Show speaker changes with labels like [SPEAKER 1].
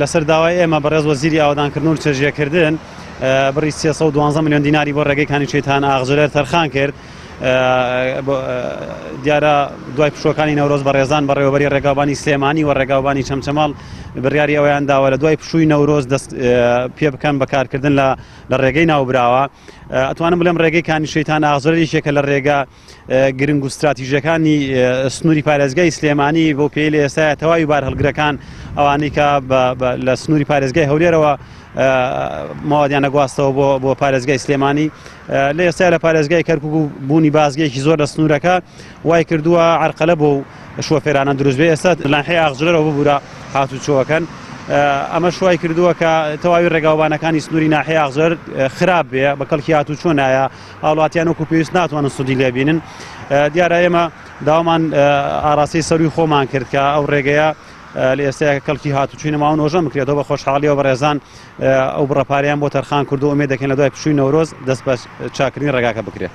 [SPEAKER 1] لەسەر داوای ئێمە بەڕێز وەزیری ئاوادانکردن و چێژیەکردن بڕی 312 میلیۆن دیناری بۆ ڕێگەیەکانی شێتان ئاغجلێر تەرخان کرد. دیارە دوای پشوەکانی نەورۆز بەڕێزان بە ڕێوەبەری ڕێگاوبانی سلێمانی و ڕێگاوبانی چەمچەماڵ بڕیاری ئەویان داوە لە دوای پشووی نەورۆز دەست پێ بکەن بەکارکردن لە ڕێگەی ناوبراوە. ئەتوانم بڵێم ڕێگەیەکانی شەیتان ئاغجلێریشێکە لە ڕێگە گرنگ و استراتیژەکانی سنووری پارێزگای سلێمانی بۆ پێی لە ئێستاە تەواوی بار هەڵگرەکان ئەوانەی کە لە سنووری پارێزگای هەولێرەوە ماوەدیان نەگواستەوە بۆ پارێزگای سلێمانی. لە ئێستا لە پارێزگای کەرکووک و بوونی بازگەیەکی زۆر لە سنوورەکە وای کردووە عەرقەلە بۆ شۆفێرانە دروست بێ. ئێستا لانحەی ئاغجلێرەوە ببوورە هاتوچۆوەکەن. ئەمە شوای کردووە کە تەواوی ڕێگاوبانەکانی سنووری ناحەی ئاغجلێر خراپ بێ بە کەڵکی هاتوچۆ نایە هاوڵاتیان وەکو پێویست ناتوانن سوودی لێ بینن. دیارە ئێمە داوامان ئاراستەی سەرووی خۆمان کرد کە ئەو ڕێگەیە لە ئێستاکە کەڵکی هاتوچووی نەماون ئۆژە بکرێتەوە بە خۆشحاڵیەوە بەڕێزان ئەو بڕەپاریان بۆ تەرخان کردو ئومێد دەکەن لە دوای پشووی نەورۆز دەست بە چاکردنی ڕێگاکە بکرێت.